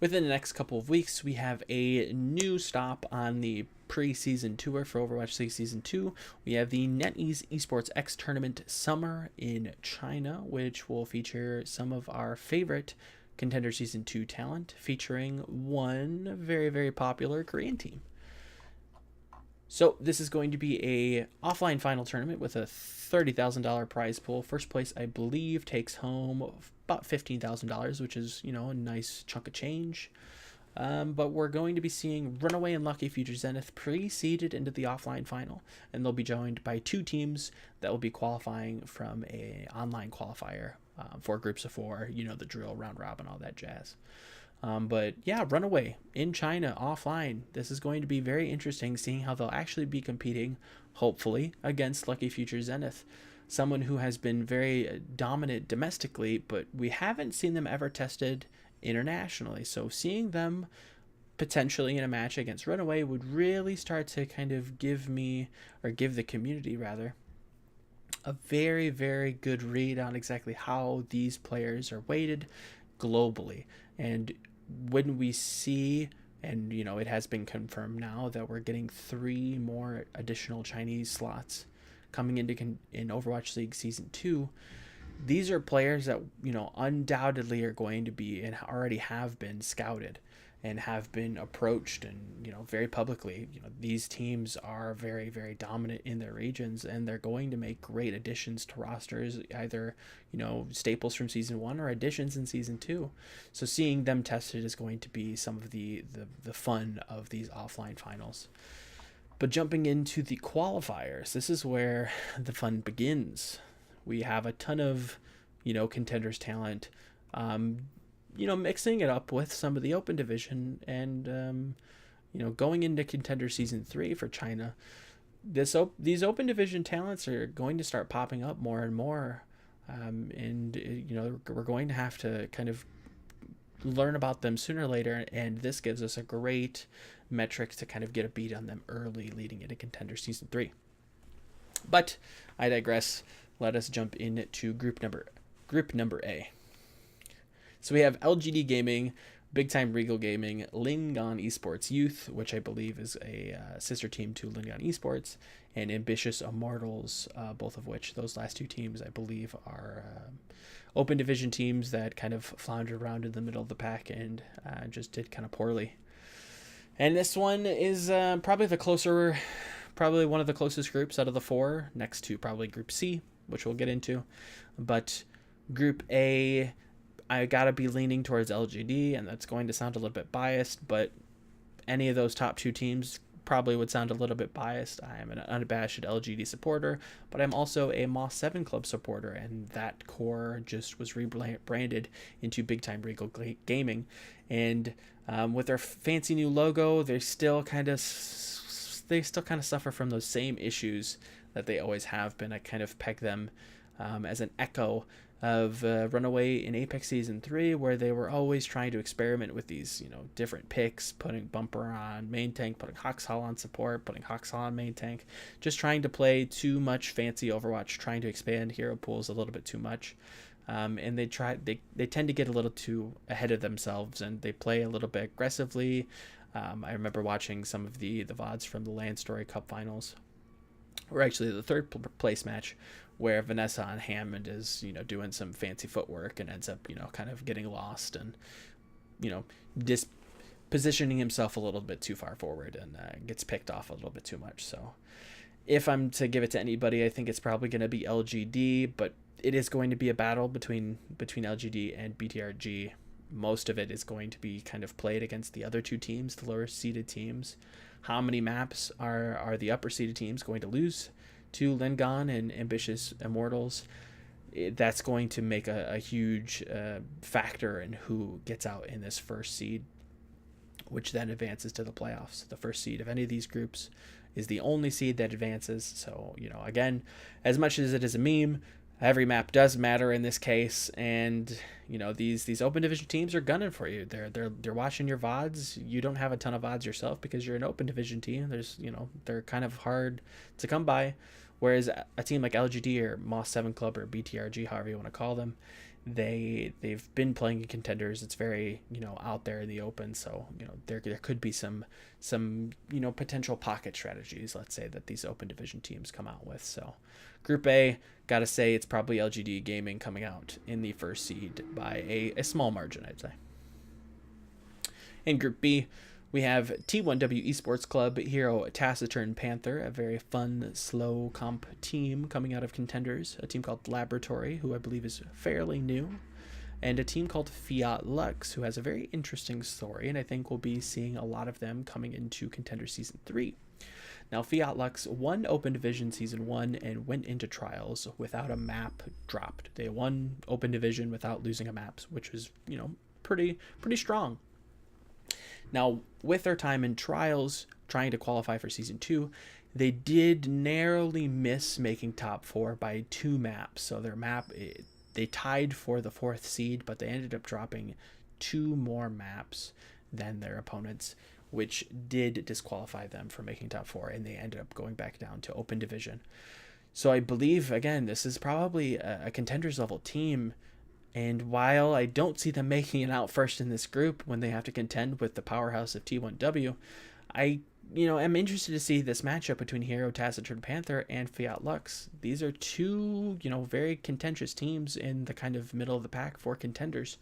within the next couple of weeks, we have a new stop on the preseason tour for Overwatch League Season 2. We have the NetEase Esports X Tournament Summer in China, which will feature some of our favorite Contender Season 2 talent, featuring one very, very popular Korean team. So this is going to be a offline final tournament with a $30,000 prize pool. First place, I believe, takes home about $15,000, which is, a nice chunk of change. But we're going to be seeing Runaway and Lucky Future Zenith pre-seeded into the offline final, and they'll be joined by two teams that will be qualifying from a online qualifier for groups of four. The drill, round robin, all that jazz. But yeah, Runaway in China offline. This is going to be very interesting, seeing how they'll actually be competing, hopefully, against Lucky Future Zenith, someone who has been very dominant domestically, but we haven't seen them ever tested internationally. So seeing them potentially in a match against Runaway would really start to kind of give the community rather, a very, very good read on exactly how these players are weighted globally. And when we see, and it has been confirmed now that we're getting 3 more additional Chinese slots coming in Overwatch League Season 2, these are players that undoubtedly are going to be and already have been scouted and have been approached, and very publicly, these teams are very, very dominant in their regions, and they're going to make great additions to rosters, either staples from Season 1 or additions in Season 2. So seeing them tested is going to be some of the fun of these offline finals. But jumping into the qualifiers, this is where the fun begins. We have a ton of contenders talent, mixing it up with some of the open division, and going into Contender Season 3 for China, these open division talents are going to start popping up more and more, and we're going to have to kind of learn about them sooner or later, and this gives us a great metric to kind of get a beat on them early leading into Contender Season 3. But I digress. Let us jump into group number A. So we have LGD Gaming, Big Time Regal Gaming, Lingan Esports Youth, which I believe is a sister team to Lingan Esports, and Ambitious Immortals, both of which, those last two teams, I believe, are open division teams that kind of floundered around in the middle of the pack and just did kind of poorly. And this one is probably one of the closest groups out of the 4, next to probably Group C, which we'll get into. But Group A, I gotta be leaning towards LGD, and that's going to sound a little bit biased, but any of those top 2 teams probably would sound a little bit biased. I am an unabashed LGD supporter, but I'm also a Moss 7 Club supporter, and that core just was rebranded into Big Time Regal Gaming. And with their fancy new logo, they still kind of suffer from those same issues that they always have been. I kind of peg them as an echo of Runaway in Apex Season 3, where they were always trying to experiment with these, different picks, putting Bumper on main tank, putting Hoxhall on support, putting Hoxhall on main tank, just trying to play too much fancy Overwatch, trying to expand hero pools a little bit too much. And they tend to get a little too ahead of themselves, and they play a little bit aggressively. I remember watching some of the VODs from the Land Story Cup finals, or actually the third place match, where Vanessa on Hammond is, doing some fancy footwork and ends up, kind of getting lost and, positioning himself a little bit too far forward and gets picked off a little bit too much. So if I'm to give it to anybody, I think it's probably going to be LGD, but it is going to be a battle between LGD and BTRG. Most of it is going to be kind of played against the other two teams, the lower seeded teams. How many maps are the upper seeded teams going to lose to Lingan and Ambitious Immortals? That's going to make a huge factor in who gets out in this first seed, which then advances to the playoffs. The first seed of any of these groups is the only seed that advances. So, again, as much as it is a meme, every map does matter in this case, and these open division teams are gunning for you. They're watching your VODs. You don't have a ton of VODs yourself because you're an open division team. They're kind of hard to come by, whereas a team like LGD or Moss 7 Club or BTRG, however you want to call them, they've been playing in Contenders. It's very, out there in the open. So, there could be some potential pocket strategies, let's say, that these open division teams come out with. So Group A, gotta say it's probably LGD Gaming coming out in the first seed by a small margin, I'd say. In Group B, we have T1W Esports Club, Hero Taciturn Panther, a very fun, slow comp team coming out of Contenders, a team called Laboratory, who I believe is fairly new, and a team called Fiat Lux, who has a very interesting story, and I think we'll be seeing a lot of them coming into Contender Season 3. Now, Fiat Lux won Open Division Season 1 and went into Trials without a map dropped. They won Open Division without losing a map, which was, pretty strong. Now, with their time in Trials, trying to qualify for Season 2, they did narrowly miss making top 4 by 2 maps. So their map, they tied for the 4th seed, but they ended up dropping 2 more maps than their opponents, which did disqualify them from making top 4, and they ended up going back down to Open Division. So I believe, again, this is probably a Contenders level team. And while I don't see them making it out first in this group when they have to contend with the powerhouse of T1W, I am interested to see this matchup between Hero Taciturn Panther and Fiat Lux. These are two, very contentious teams in the kind of middle of the pack for Contenders.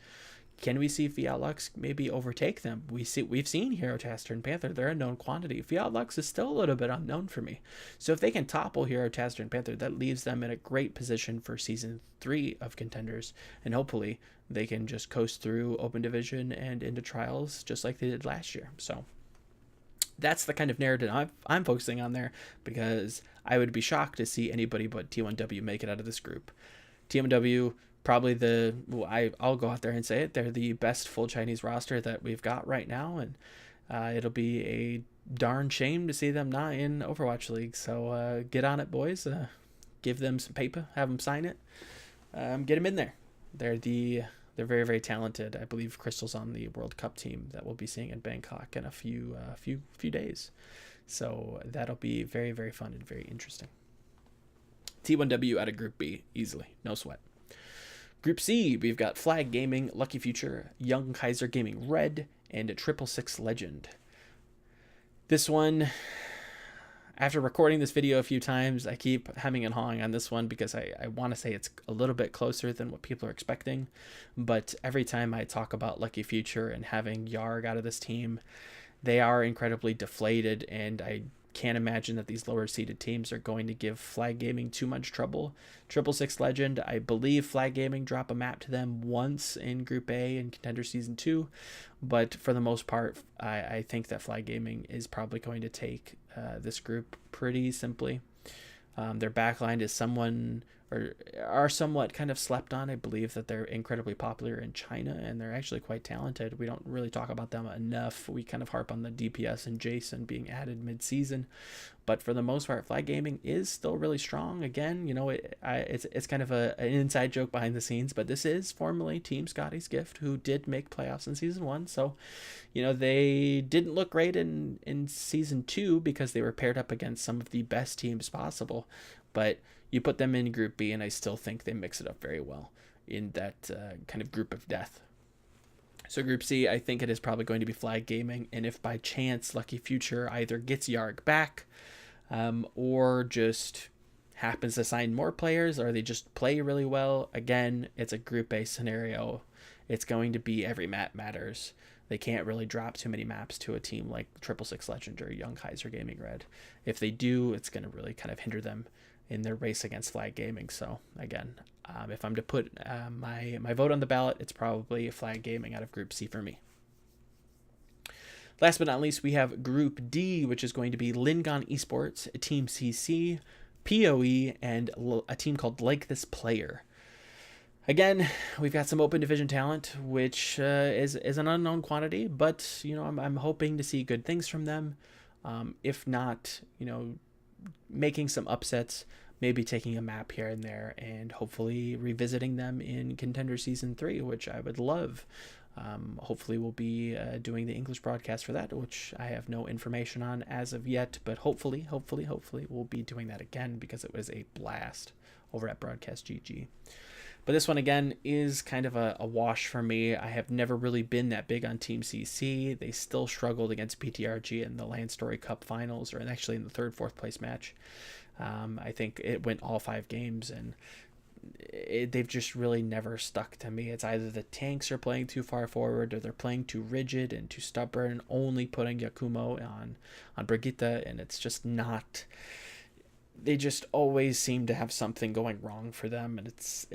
Can we see Fiat Lux maybe overtake them? We've seen Hero Taciturn Panther. They're a known quantity. Fiat Lux is still a little bit unknown for me. So if they can topple Hero Taciturn Panther, that leaves them in a great position for Season 3 of Contenders. And hopefully they can just coast through Open Division and into Trials just like they did last year. So that's the kind of narrative I'm focusing on there, because I would be shocked to see anybody but T1W make it out of this group. T1W, probably I'll go out there and say it, they're the best full Chinese roster that we've got right now, and it'll be a darn shame to see them not in Overwatch League. So get on it, boys. Give them some paper, have them sign it, get them in there. They're very, very talented. I believe Crystal's on the World Cup team that we'll be seeing in Bangkok in a few days. So that'll be very, very fun and very interesting. T1W out of Group B, easily, no sweat. Group C, we've got Flag Gaming, Lucky Future, Young Kaiser Gaming Red, and a 666 Legend. This one, after recording this video a few times, I keep hemming and hawing on this one because I want to say it's a little bit closer than what people are expecting. But every time I talk about Lucky Future and having Yarg out of this team, they are incredibly deflated, and I can't imagine that these lower seeded teams are going to give Flag Gaming too much trouble. 666 Legend, I believe Flag Gaming drop a map to them once in Group A in Contender Season 2, but for the most part, I think that Flag Gaming is probably going to take this group pretty simply. Their backline is are somewhat kind of slept on. I believe that they're incredibly popular in China, and they're actually quite talented. We don't really talk about them enough. We kind of harp on the DPS and Jason being added mid-season, but for the most part, Flag Gaming is still really strong. Again, it's kind of an inside joke behind the scenes, but this is formerly Team Scotty's Gift, who did make playoffs in Season 1, so they didn't look great in Season 2 because they were paired up against some of the best teams possible, but you put them in Group B, and I still think they mix it up very well in that kind of group of death. So Group C, I think it is probably going to be Flag Gaming, and if by chance Lucky Future either gets Yarg back or just happens to sign more players, or they just play really well, again, it's a Group A scenario. It's going to be every map matters. They can't really drop too many maps to a team like 666 Legend or Young Kaiser Gaming Red. If they do, it's going to really kind of hinder them in their race against Flag Gaming. So again, if I'm to put my vote on the ballot, it's probably Flag Gaming out of Group C for me. Last but not least, we have Group D, which is going to be Lingon Esports, Team CC, PoE, and a team called Like This Player. Again, we've got some open division talent, which is an unknown quantity, but I'm hoping to see good things from them. If not, making some upsets, maybe taking a map here and there, and hopefully revisiting them in Contender Season 3, which I would love. Hopefully we'll be doing the English broadcast for that, which I have no information on as of yet, but hopefully we'll be doing that again, because it was a blast over at Broadcast GG. But this one, again, is kind of a wash for me. I have never really been that big on Team CC. They still struggled against PTRG in the Land Story Cup finals, or actually in the third, fourth place match. I think it went all 5 games, and they've just really never stuck to me. It's either the tanks are playing too far forward, or they're playing too rigid and too stubborn, and only putting Yakumo on Brigitte, and it's just not. They just always seem to have something going wrong for them, and it's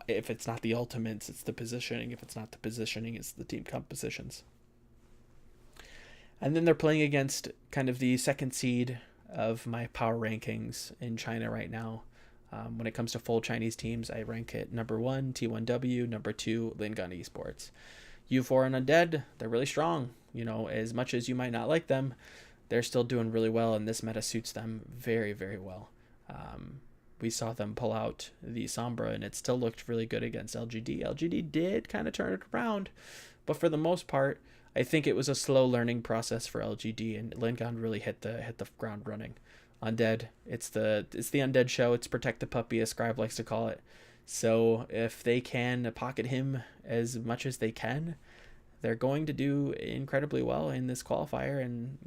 if it's not the ultimates, it's the positioning. If it's not the positioning, it's the team compositions. And then they're playing against kind of the second seed of my power rankings in China right now. When it comes to full Chinese teams, I rank it number 1, T1W, number 2, Lingon Esports. U4 and Undead, they're really strong. As much as you might not like them, they're still doing really well, and this meta suits them very, very well. We saw them pull out the Sombra, and it still looked really good against LGD. LGD did kind of turn it around, but for the most part, I think it was a slow learning process for LGD, and Lingon really hit the ground running. Undead, it's the Undead show. It's Protect the Puppy, as Scribe likes to call it. So if they can pocket him as much as they can, they're going to do incredibly well in this qualifier, and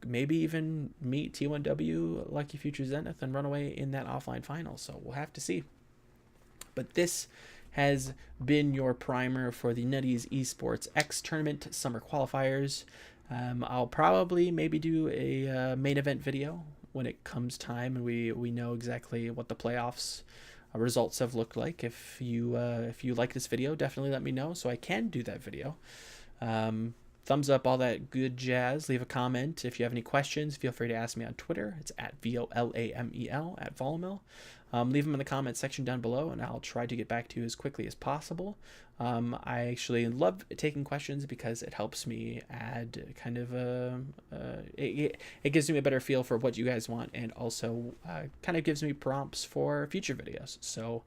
maybe even meet T1W, Lucky Future Zenith, and run away in that offline final. So we'll have to see. But this has been your primer for the NetEase Esports X Tournament Summer Qualifiers. I'll probably maybe do a main event video when it comes time, and we know exactly what the playoffs results have looked like. If you like this video, definitely let me know so I can do that video. Thumbs up, all that good jazz. Leave a comment. If you have any questions, feel free to ask me on Twitter. It's at VOLAMEL, at Volamel. Leave them in the comment section down below, and I'll try to get back to you as quickly as possible. I actually love taking questions because it helps me add kind of it gives me a better feel for what you guys want, and also kind of gives me prompts for future videos. So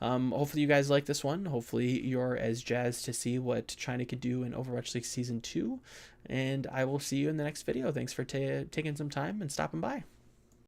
hopefully you guys like this one. Hopefully you're as jazzed to see what China could do in Overwatch League Season 2, and I will see you in the next video. Thanks for taking some time and stopping by.